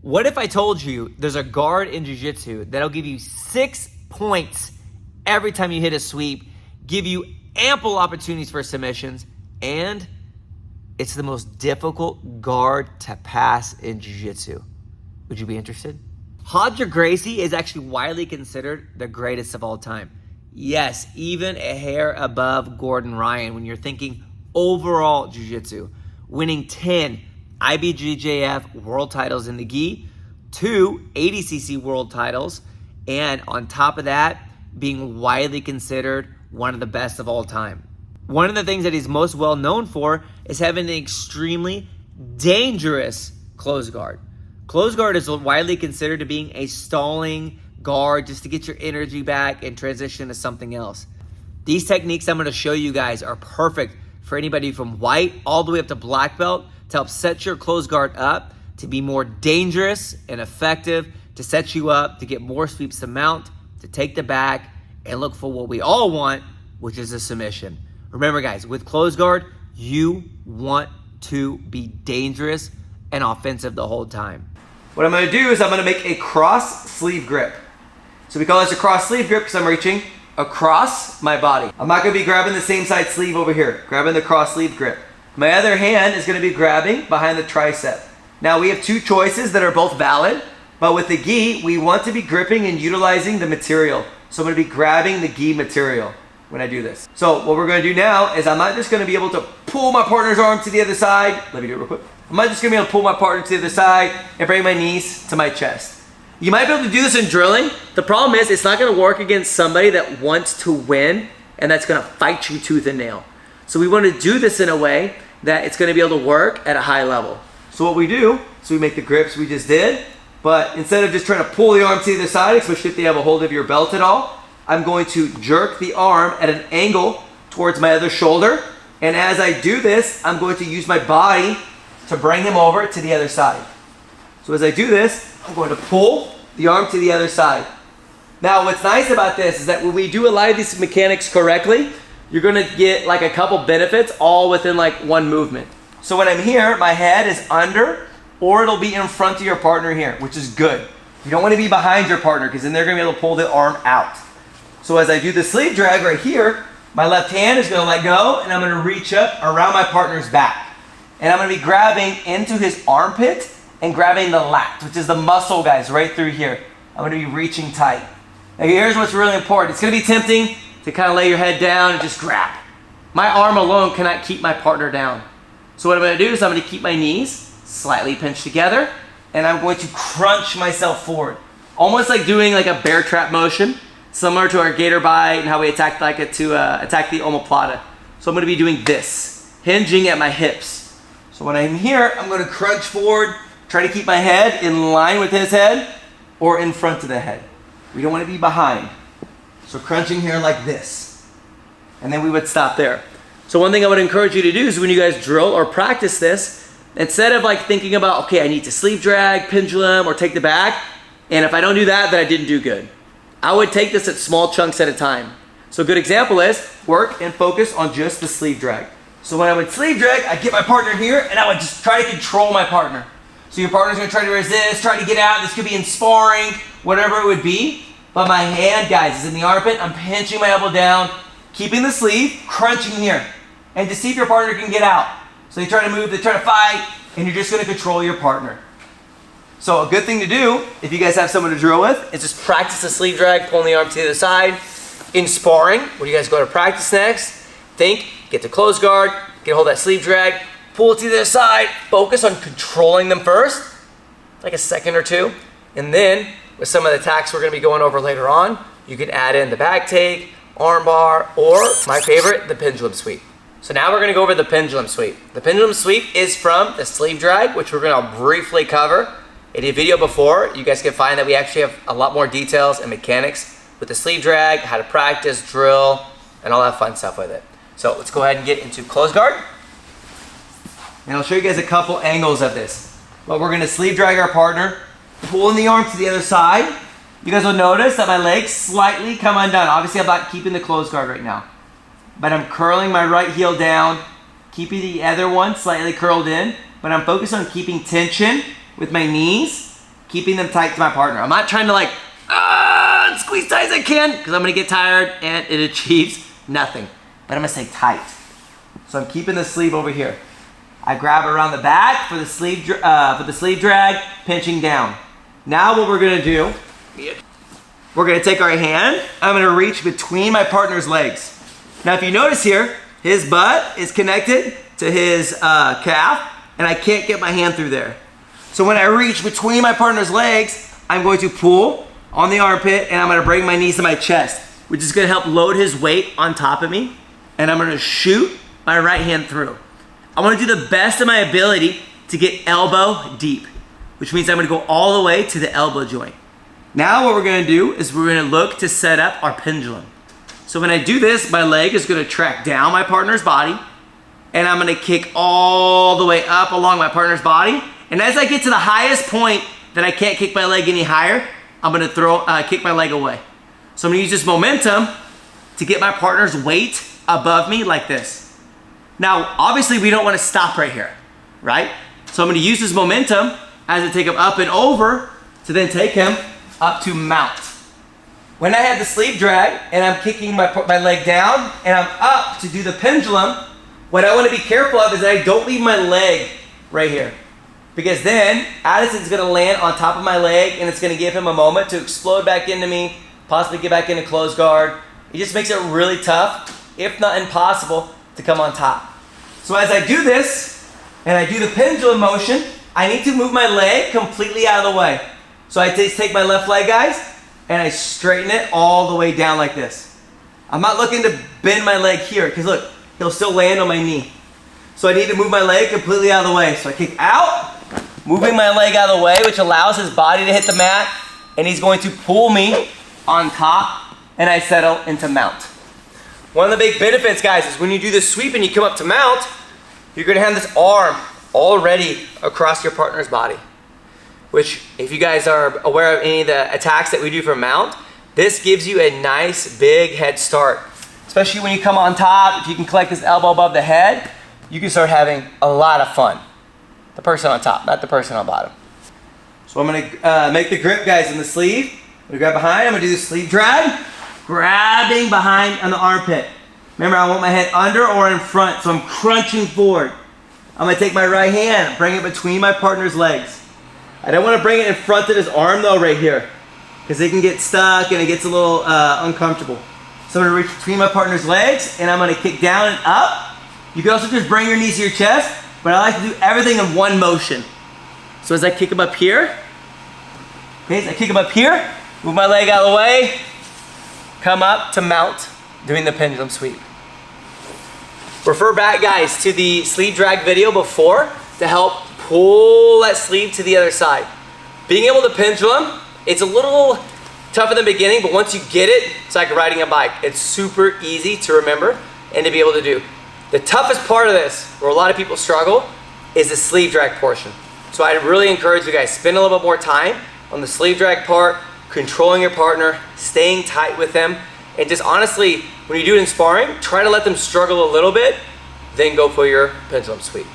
What if I told you there's a guard in jiu-jitsu that'll give you 6 points every time you hit a sweep, give you ample opportunities for submissions, and it's the most difficult guard to pass in jiu-jitsu? Would you be interested? Gracie is actually widely considered the greatest of all time. Yes, even a hair above Gordon Ryan when you're thinking overall jiu-jitsu, winning 10 IBJJF world titles in the gi, 2 ADCC world titles, and on top of that, being widely considered one of the best of all time. One of the things that he's most well known for is having an extremely dangerous close guard. Close guard is widely considered to being a stalling guard just to get your energy back and transition to something else. These techniques I'm going to show you guys are perfect for anybody from white all the way up to black belt to help set your close guard up to be more dangerous and effective, to set you up to get more sweeps to mount, to take the back, and look for what we all want, which is a submission. Remember guys, with close guard, you want to be dangerous and offensive the whole time. What I'm gonna do is I'm gonna make a cross sleeve grip. So we call this a cross sleeve grip because I'm reaching across my body. I'm not gonna be grabbing the same side sleeve over here, grabbing the cross sleeve grip. My other hand is gonna be grabbing behind the tricep. Now we have 2 choices that are both valid, but with the gi, we want to be gripping and utilizing the material. So I'm gonna be grabbing the gi material when I do this. So what we're gonna do now is I'm not just gonna be able to pull my partner's arm to the other side. Let me do it real quick. I'm not just gonna be able to pull my partner to the other side and bring my knees to my chest. You might be able to do this in drilling. The problem is it's not gonna work against somebody that wants to win and that's gonna fight you tooth and nail. So we wanna do this in a way that it's gonna be able to work at a high level. So what we do is we make the grips we just did, but instead of just trying to pull the arm to the other side, especially if they have a hold of your belt at all, I'm going to jerk the arm at an angle towards my other shoulder. And as I do this, I'm going to use my body to bring him over to the other side. So as I do this, I'm going to pull the arm to the other side. Now what's nice about this is that when we do a lot of these mechanics correctly, you're gonna get like a couple benefits all within like one movement. So when I'm here, my head is under, or it'll be in front of your partner here, which is good. You don't want to be behind your partner because then they're gonna be able to pull the arm out. So as I do the sleeve drag right here, my left hand is gonna let go and I'm gonna reach up around my partner's back. And I'm gonna be grabbing into his armpit and grabbing the lat, which is the muscle, guys, right through here. I'm gonna be reaching tight. Now here's what's really important. It's gonna be tempting to kind of lay your head down and just grab. My arm alone cannot keep my partner down. So what I'm gonna do is I'm gonna keep my knees slightly pinched together and I'm going to crunch myself forward. Almost like doing like a bear trap motion, similar to our gator bite and how we attack like it to attack the omoplata. So I'm gonna be doing this, hinging at my hips. So when I'm here, I'm gonna crunch forward, try to keep my head in line with his head or in front of the head. We don't wanna be behind. So crunching here like this. And then we would stop there. So one thing I would encourage you to do is when you guys drill or practice this, instead of like thinking about, okay, I need to sleeve drag, pendulum, or take the back, and if I don't do that, then I didn't do good. I would take this at small chunks at a time. So a good example is work and focus on just the sleeve drag. So when I would sleeve drag, I'd get my partner here and I would just try to control my partner. So your partner's gonna try to resist, try to get out. This could be in sparring, whatever it would be. But my hand, guys, is in the armpit. I'm pinching my elbow down, keeping the sleeve, crunching here. And to see if your partner can get out. So they try to move, they try to fight, and you're just gonna control your partner. So a good thing to do, if you guys have someone to drill with, is just practice the sleeve drag, pulling the arm to the other side. In sparring, when you guys go to practice next, think, get the close guard, get a hold of that sleeve drag, pull it to the other side, focus on controlling them first, like a second or two, and then with some of the attacks we're gonna be going over later on, you can add in the back take, arm bar, or my favorite, the pendulum sweep. So now we're gonna go over the pendulum sweep. The pendulum sweep is from the sleeve drag, which we're gonna briefly cover. In a video before, you guys can find that we actually have a lot more details and mechanics with the sleeve drag, how to practice, drill, and all that fun stuff with it. So let's go ahead and get into close guard. And I'll show you guys a couple angles of this. But we're gonna sleeve drag our partner, pulling the arm to the other side. You guys will notice that my legs slightly come undone. Obviously I'm not keeping the close guard right now. But I'm curling my right heel down, keeping the other one slightly curled in, but I'm focused on keeping tension with my knees keeping them tight to my partner. I'm not trying to like, squeeze tight as I can, because I'm gonna get tired and it achieves nothing. But I'm gonna stay tight. So I'm keeping the sleeve over here. I grab around the back for the sleeve drag, pinching down. Now what we're gonna do, we're gonna take our hand, I'm gonna reach between my partner's legs. Now if you notice here, his butt is connected to his calf, and I can't get my hand through there. So when I reach between my partner's legs, I'm going to pull on the armpit, and I'm gonna bring my knees to my chest, which is gonna help load his weight on top of me, and I'm gonna shoot my right hand through. I wanna do the best of my ability to get elbow deep, which means I'm gonna go all the way to the elbow joint. Now what we're gonna do is we're gonna look to set up our pendulum. So when I do this, my leg is gonna track down my partner's body, and I'm gonna kick all the way up along my partner's body. And as I get to the highest point that I can't kick my leg any higher, I'm gonna kick my leg away. So I'm gonna use this momentum to get my partner's weight above me like this. Now, obviously we don't wanna stop right here, right? So I'm gonna use this momentum as I take him up and over to then take him up to mount. When I have the sleeve drag and I'm kicking my leg down and I'm up to do the pendulum, what I wanna be careful of is that I don't leave my leg right here. Because then Addison's gonna land on top of my leg and it's gonna give him a moment to explode back into me, possibly get back into closed guard. It just makes it really tough, if not impossible, to come on top. So as I do this, and I do the pendulum motion, I need to move my leg completely out of the way. So I just take my left leg, guys, and I straighten it all the way down like this. I'm not looking to bend my leg here, because look, he'll still land on my knee. So I need to move my leg completely out of the way. So I kick out, moving my leg out of the way, which allows his body to hit the mat, and he's going to pull me on top, and I settle into mount. One of the big benefits, guys, is when you do this sweep and you come up to mount, you're gonna have this arm already across your partner's body. Which, if you guys are aware of any of the attacks that we do from mount, this gives you a nice big head start. Especially when you come on top, if you can collect this elbow above the head, you can start having a lot of fun. The person on top, not the person on bottom. So I'm gonna make the grip, guys, in the sleeve. I'm gonna grab behind, I'm gonna do the sleeve drag, grabbing behind on the armpit. Remember, I want my head under or in front, so I'm crunching forward. I'm gonna take my right hand, bring it between my partner's legs. I don't wanna bring it in front of his arm though, right here, because it can get stuck and it gets a little uncomfortable. So I'm gonna reach between my partner's legs and I'm gonna kick down and up. You can also just bring your knees to your chest, but I like to do everything in one motion. So as I kick him up here, okay, as I kick him up here, move my leg out of the way, come up to mount, doing the pendulum sweep. Refer back, guys, to the sleeve drag video before to help pull that sleeve to the other side. Being able to pendulum, it's a little tough in the beginning, but once you get it, it's like riding a bike. It's super easy to remember and to be able to do. The toughest part of this, where a lot of people struggle, is the sleeve drag portion. So I really encourage you guys, spend a little bit more time on the sleeve drag part, controlling your partner, staying tight with them, and just honestly, when you do it in sparring, try to let them struggle a little bit, then go for your pendulum sweep.